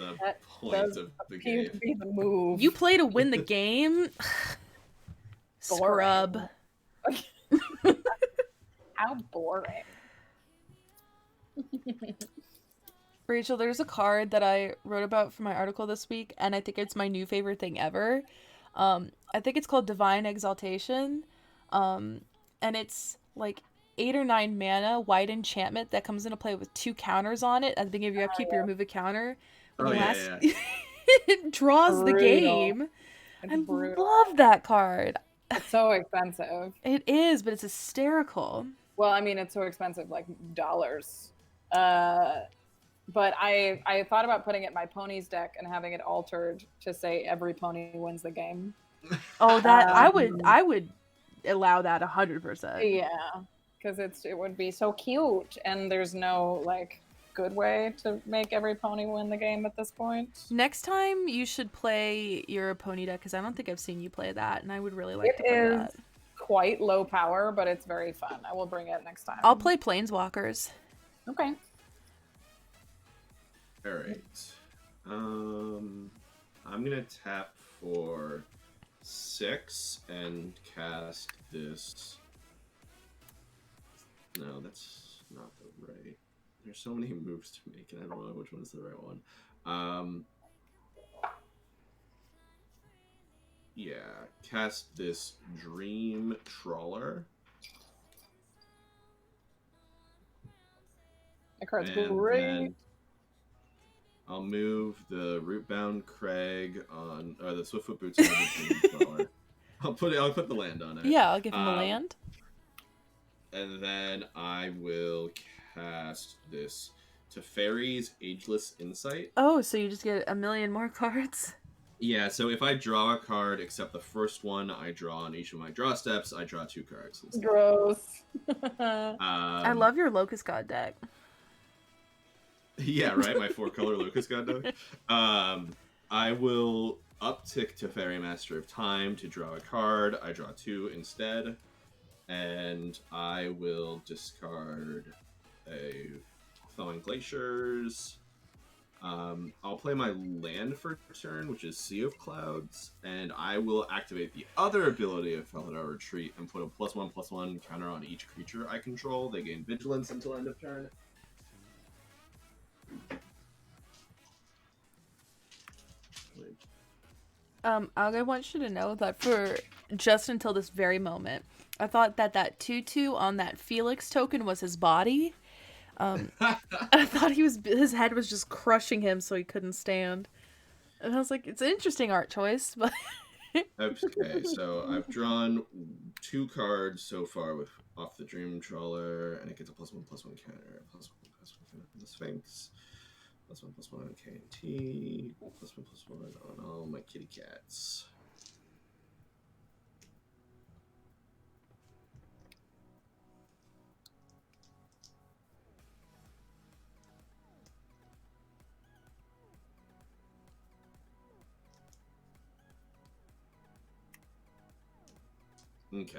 point of the game. To be the move. You play to win the game? Scrub. How boring. Rachel, there's a card that I wrote about for my article this week, and I think it's my new favorite thing ever. I think it's called Divine Exaltation. And it's like 8 or 9 mana, white enchantment that comes into play with 2 counters on it. At the beginning of your upkeep, you remove a counter. It draws the game. It's I brutal. love that card. It's so expensive. It is, but it's hysterical. Well, I mean, it's so expensive, like dollars. But I thought about putting it in my ponies deck and having it altered to say every pony wins the game. Oh, that I would allow that 100%. Yeah, because it would be so cute, and there's no like good way to make every pony win the game at this point. Next time you should play your pony deck, because I don't think I've seen you play that, and I would really like to play It that. is quite low power, but it's very fun. I will bring it next time. I'll play Planeswalkers. Okay. All right. I'm gonna tap for 6 and cast this. No, that's not the right. There's so many moves to make, and I don't know which one's the right one. Yeah, cast this Dream Trawler. The card's And great. then I'll move the Rootbound Craig on, or the Swiftfoot Boots on the Dream Trawler. I'll put the land on it. Yeah, I'll give him a land. And then I will cast this Teferi's Ageless Insight. Oh, so you just get a million more cards? Yeah, so if I draw a card, except the first one I draw on each of my draw steps, I draw 2 cards instead. Gross. I love your Locust God deck. Yeah, right. My 4-color Locust God dog. I will uptick to Fairy Master of Time to draw a card. I draw 2 instead, and I will discard a Thawing Glaciers. I'll play my land for turn, which is Sea of Clouds, and I will activate the other ability of Felidar Retreat and put a +1/+1 counter on each creature I control. They gain Vigilance until end of turn. I want you to know that for just until this very moment, I thought that 2/2 on that Felix token was his body. I thought his head was just crushing him so he couldn't stand. And I was like, it's an interesting art choice, but Okay, so I've drawn 2 cards so far with off the Dream Trawler, and it gets a +1/+1 counter. +1/+1 on the Sphinx. +1/+1 on KNT. +1/+1 on all my kitty cats. Okay.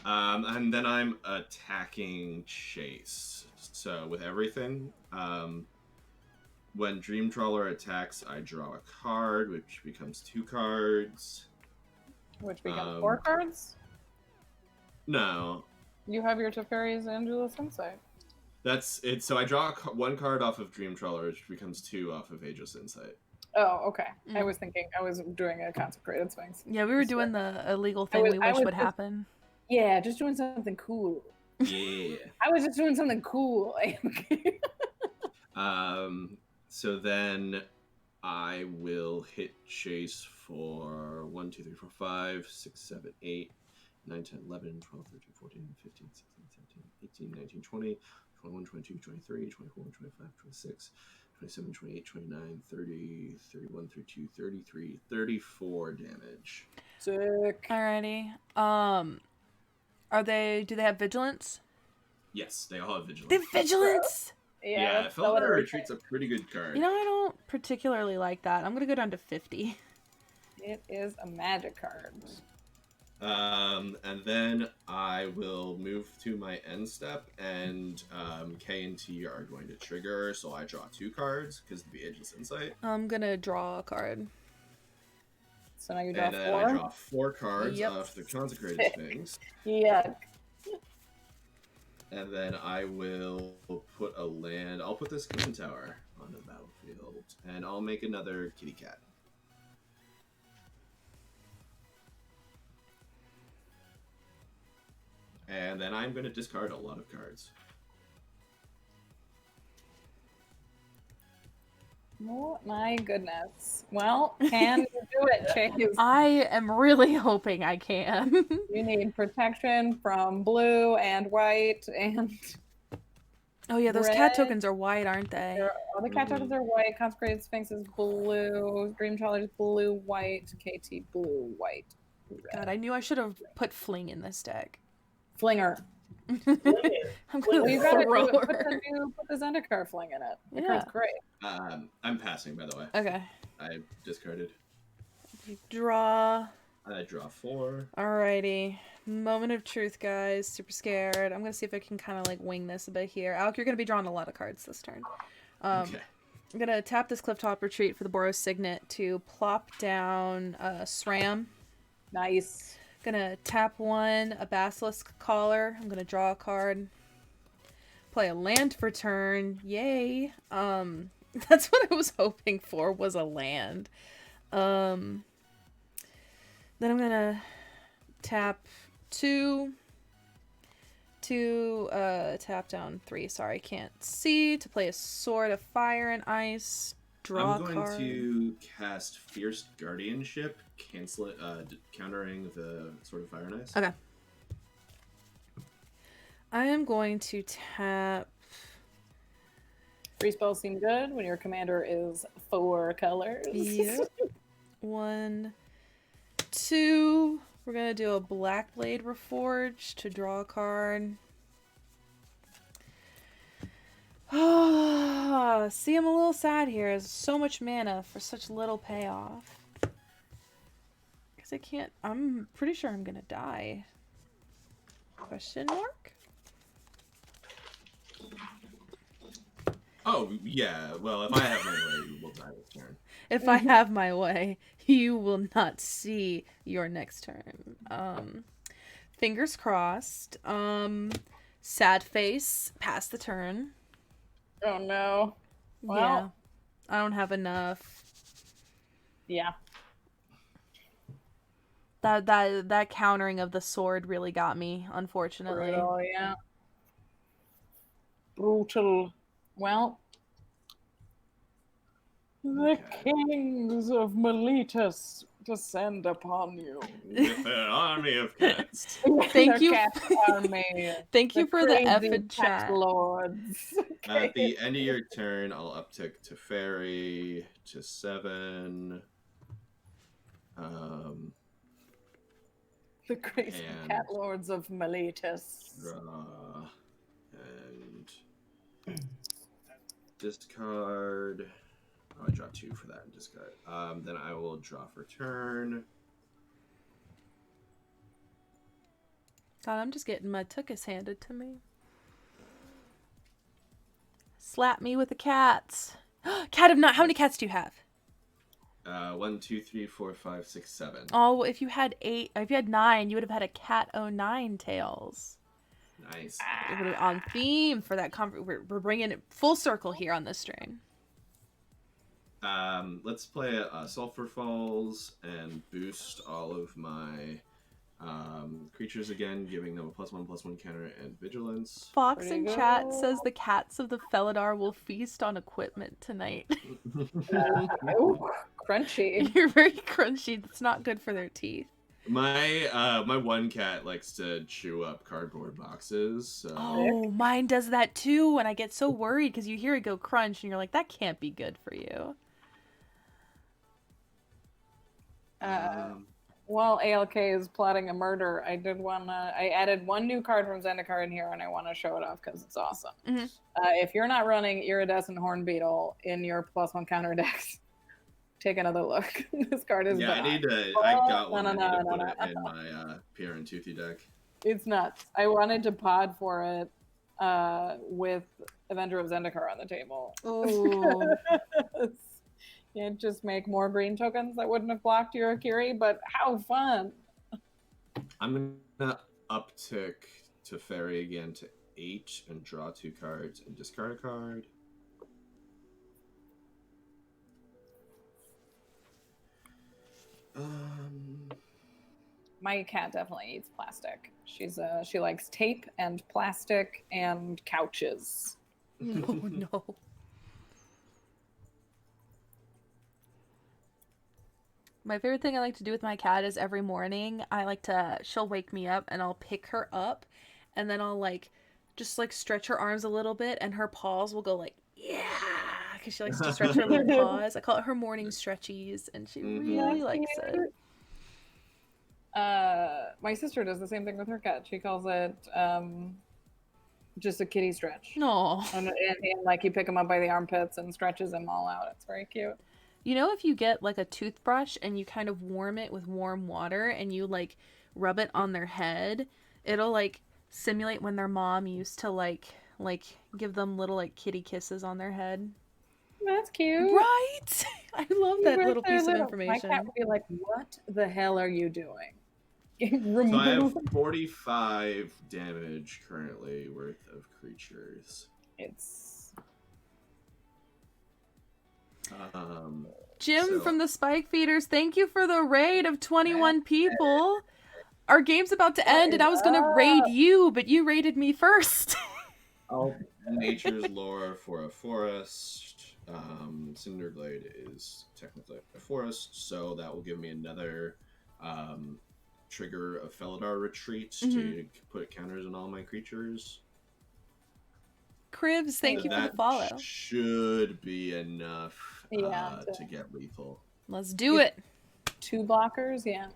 And then I'm attacking Chase. So with everything, when Dream Trawler attacks, I draw a card, which becomes 2 cards. Which becomes 4 cards? No. You have your Teferi's Angelus Insight. That's it. So I draw 1 card off of Dream Trawler, which becomes 2 off of Aegis Insight. Oh, okay. I was thinking I was doing a Consecrated Sphinx. yeah, we were doing the illegal thing we wish would happen. Yeah, just doing something cool. Yeah. I was just doing something cool. So then I will hit Chase for 1, 2, 3, 4, 5, 6, 7, 8, 9, 10, 11, 12, 13, 14, 15, 16, 17, 18, 19, 20, 21, 22, 23, 24, 25, 26, 27, 28, 29, 30, 31, 32, 33, 34 damage. Sick. Alrighty. Do they have vigilance? Yes, they all have vigilance. They have vigilance? Yeah, Felidar Retreat's a pretty good card. You know, I don't particularly like that. I'm gonna go down to 50. It is a magic card. And then I will move to my end step, and K and T are going to trigger, so I draw 2 cards because of the Ageless Insight. I'm gonna draw a card. So now you draw and 4? then I draw 4 cards Yep. off the Consecrated Sphinx. Yuck. And then I will put a land. I'll put this Command Tower on the battlefield, and I'll make another kitty cat. And then I'm going to discard a lot of cards. Oh my goodness. Well, can you do it, Chase? I am really hoping I can. You need protection from blue and white and... Oh yeah, those red. cat tokens are white, aren't they? All the cat tokens are white. Consecrated Sphinx is blue. Dream Trawler is blue, white. KT blue, white, red. God, I knew I should have put Fling in this deck. Flinger. I'm gonna Well, you gotta throw put her. the Zendikar Fling in it. The Yeah. card's great. I'm passing, by the way. Okay. I discarded. Draw. I draw 4. Alrighty. Moment of truth, guys. Super scared. I'm gonna see if I can kind of like wing this a bit here. Alk, you're gonna be drawing a lot of cards this turn. Okay. I'm gonna tap this Clifftop Retreat for the Boros Signet to plop down SRAM. Nice. Gonna tap 1, a Basilisk Collar. I'm gonna draw a card. Play a land for turn. Yay. That's what I was hoping for, was a land. Then I'm gonna tap 2 to tap down 3. Sorry, can't see. To play a Sword of Fire and Ice. Draw I'm a going card. to cast Fierce Guardianship, cancel it, countering the Sword of Fire and Ice. Okay. I am going to tap... 3 spells seem good when your commander is 4 colors. Yep. 1, 2. We're gonna do a Black Blade Reforged to draw a card. See, I'm a little sad here. There's so much mana for such little payoff. Because I can't... I'm pretty sure I'm gonna die. Question mark? Oh, yeah. Well, if I have my way, you will die this turn. If I have my way, you will not see your next turn. Fingers crossed. Sad face. Pass the turn. Oh no. Yeah. Well. I don't have enough. Yeah. That countering of the sword really got me, unfortunately. Oh yeah. Brutal. Well. The kings of Miletus descend upon you. With an army of cats. Thank you. Cat army. Thank you for the crazy effing cat chat. lords. At the end of your turn, I'll uptick to fairy to 7. The crazy And- cat lords of Miletus. Draw and discard. Oh, I draw 2 for that and discard. Then I will draw for turn. God, I'm just getting my tuchus handed to me. Slap me with the cats. Cat of 9. How many cats do you have? 1, 2, 3, 4, 5, 6, 7. Oh, if you had 8, if you had 9, you would have had a cat 09 tails. Nice. It would have on theme for that. We're bringing it full circle here on this strain. Let's play Sulphur Falls and boost all of my creatures again, giving them a +1/+1 counter and vigilance. Fox Pretty in good. chat says the cats of the Felidar will feast on equipment tonight. Ooh, crunchy. You're very crunchy. It's not good for their teeth. My one cat likes to chew up cardboard boxes. So. Oh, mine does that too, and I get so worried because you hear it go crunch, and you're like, that can't be good for you. While ALK is plotting a murder, I added one new card from Zendikar in here, and I want to show it off because it's awesome. Mhm. If you're not running Iridescent Hornbeetle in your +1 counter decks, take another look. This card is Yeah, bad. I got one. no, I need no, to no, put no, it in my Pierre and Toothy deck. It's nuts. I wanted to pod for it with Avenger of Zendikar on the table. Oh, Can't just make more green tokens that wouldn't have blocked your Akiri, but how fun! I'm gonna uptick to fairy again to 8 and draw 2 cards and discard a card. My cat definitely eats plastic. She likes tape and plastic and couches. oh no. My favorite thing I like to do with my cat is every morning she'll wake me up and I'll pick her up and then I'll just stretch her arms a little bit and her paws will go yeah, because she likes to stretch her little paws. I call it her morning stretchies and she really likes it. My sister does the same thing with her cat. She calls it just a kitty stretch. No. And you pick him up by the armpits and stretches him all out. It's very cute. You know, if you get a toothbrush and you kind of warm it with warm water and you rub it on their head, it'll simulate when their mom used to give them little kitty kisses on their head. That's cute. Right? I love that little piece of information. My cat would be like, "What the hell are you doing?" So I have 45 damage currently worth of creatures. It's Jim from the Spike Feeders, thank you for the raid of 21 people. Our game's about to end and I was gonna raid you, but you raided me first. Nature's lore for a forest. Cinderglade is technically a forest, so that will give me another trigger of Felidar Retreat to put counters on all my creatures. Cribs, thank you for the follow. That should be enough to get lethal. Let's do it. 2 blockers, yeah.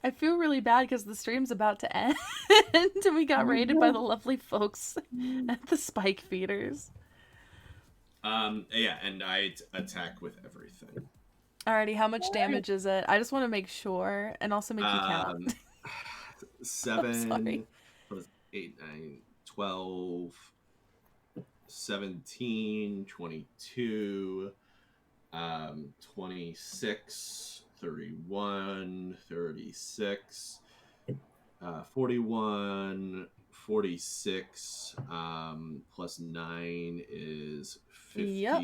I feel really bad because the stream's about to end and we got raided by the lovely folks at the Spike Feeders. Yeah, and I attack with everything. Alrighty, how much damage is it? I just want to make sure and also make you count. 7, 8, 9, 12, 17, 22, 26, 31, 36, 41, 46, plus 9 is 50. Yep.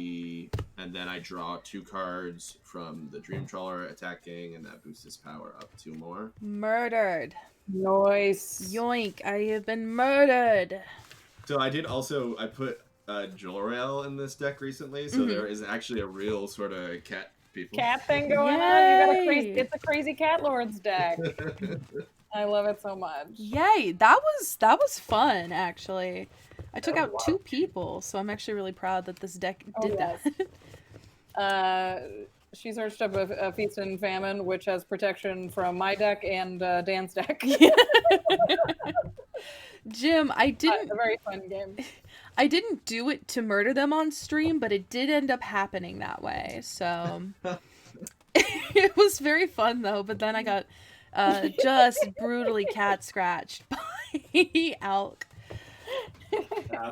And then I draw 2 cards from the Dream Trawler attacking, and that boosts his power up 2 more. Murdered. Nice. Yoink, I have been murdered. So I put Jor-El in this deck recently, so there is actually a real sort of cat people. Cat thing going on. It's a crazy Cat Lords deck. I love it so much. Yay, that was fun actually. I took out 2 people, so I'm actually really proud that this deck did that. She searched up a Feast and Famine, which has protection from my deck and Dan's deck. Jim, I didn't. A very fun game. I didn't do it to murder them on stream, but it did end up happening that way. So it was very fun though. But then I got just brutally cat scratched by ALK.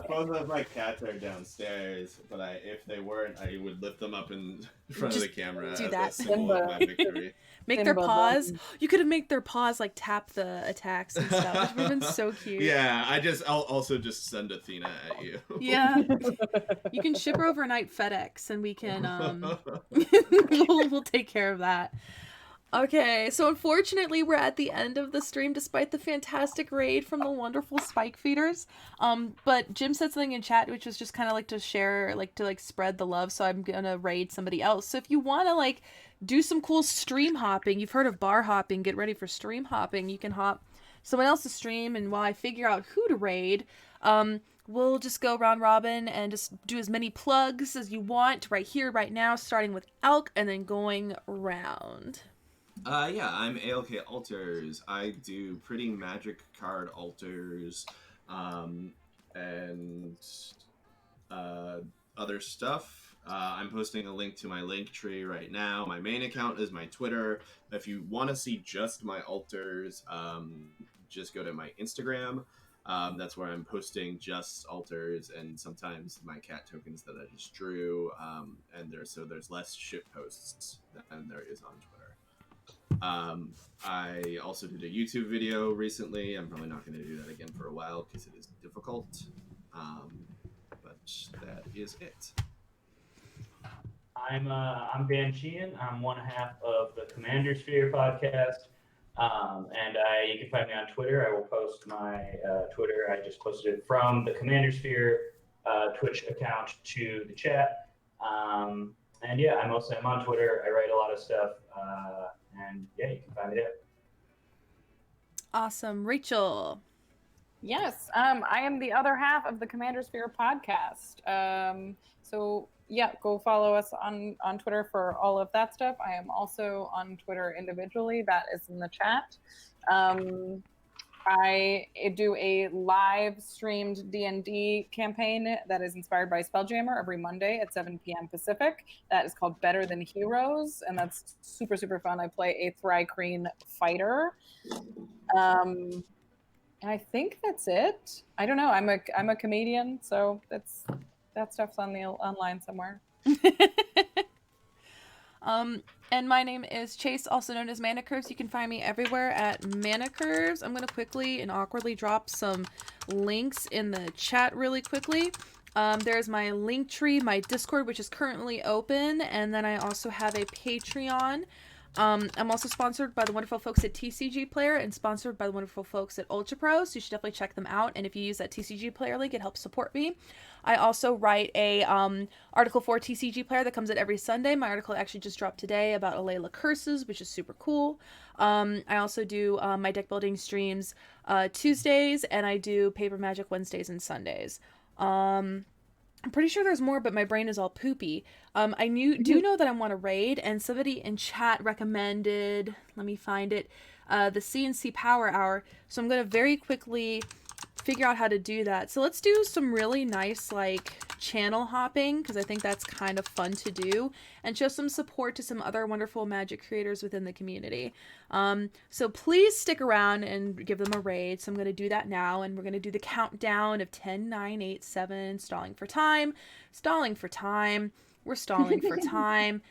Both of my cats are downstairs, but if they weren't, I would lift them up in front of the camera. Do that. As a symbol of my victory. Make their paws. You could have made their paws like tap the attacks and stuff, which would have been so cute. Yeah, I'll also just send Athena at you. Yeah, you can ship her overnight FedEx, and we can we'll take care of that. Okay, so unfortunately we're at the end of the stream despite the fantastic raid from the wonderful Spike Feeders. But Jim said something in chat which was just kind of like to share, like to like spread the love, so I'm gonna raid somebody else. So if you want to like do some cool stream hopping, you've heard of bar hopping, get ready for stream hopping, you can hop someone else's stream, and while I figure out who to raid, we'll just go round robin and just do as many plugs as you want right here, right now, starting with ALK and then going around. Yeah, I'm ALK Altars. I do pretty magic card altars, and other stuff. I'm posting a link to my link tree right now. My main account is my Twitter. If you want to see just my altars, just go to my Instagram. That's where I'm posting just altars and sometimes my cat tokens that I just drew. And there's less shit posts than there is on Twitter. I also did a YouTube video recently. I'm probably not going to do that again for a while because it is difficult. But that is it. I'm Dan Sheehan. I'm one half of the Commander Sphere podcast. And you can find me on Twitter. I will post my Twitter. I just posted it from the Commander Sphere Twitch account to the chat. And yeah, I'm on Twitter. I write a lot of stuff. And yeah, you can find me there. Awesome. Rachel. Yes, I am the other half of the Commander Sphere podcast. So yeah, go follow us on Twitter for all of that stuff. I am also on Twitter individually. That is in the chat. I do a live streamed D&D campaign that is inspired by Spelljammer every Monday at 7 p.m. Pacific. That is called Better Than Heroes, and that's super, super fun. I play a Thri-Kreen fighter. And I think that's it. I don't know. I'm a comedian, so that stuff's on the online somewhere. And my name is Chase, also known as Manicurves. You can find me everywhere at Manicurves. I'm going to quickly and awkwardly drop some links in the chat really quickly. There's my link tree, my Discord, which is currently open, and then I also have a Patreon. I'm also sponsored by the wonderful folks at TCG Player and sponsored by the wonderful folks at Ultra Pro, so you should definitely check them out. And if you use that TCG Player link, it helps support me. I also write a article for TCG Player that comes out every Sunday. My article actually just dropped today about Alayla Curses, which is super cool. I also do my deck building streams Tuesdays, and I do Paper Magic Wednesdays and Sundays. I'm pretty sure there's more, but my brain is all poopy. Do know that I want to raid, and somebody in chat recommended, let me find it, the CNC Power Hour. So I'm going to very quickly figure out how to do that. So let's do some really nice like channel hopping, because I think that's kind of fun to do, and show some support to some other wonderful magic creators within the community. So please stick around and give them a raid. So I'm going to do that now, and we're going to do the countdown of 10, 9, 8, 7, stalling for time, we're stalling for time.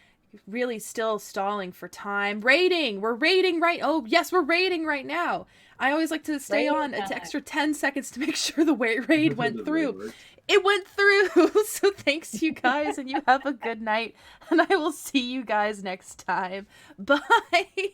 Really still stalling for time. Raiding! We're raiding right... Oh, yes, we're raiding right now. I always like to stay on an extra 10 seconds to make sure the raid went through. It went through! So thanks, you guys, and you have a good night. And I will see you guys next time. Bye!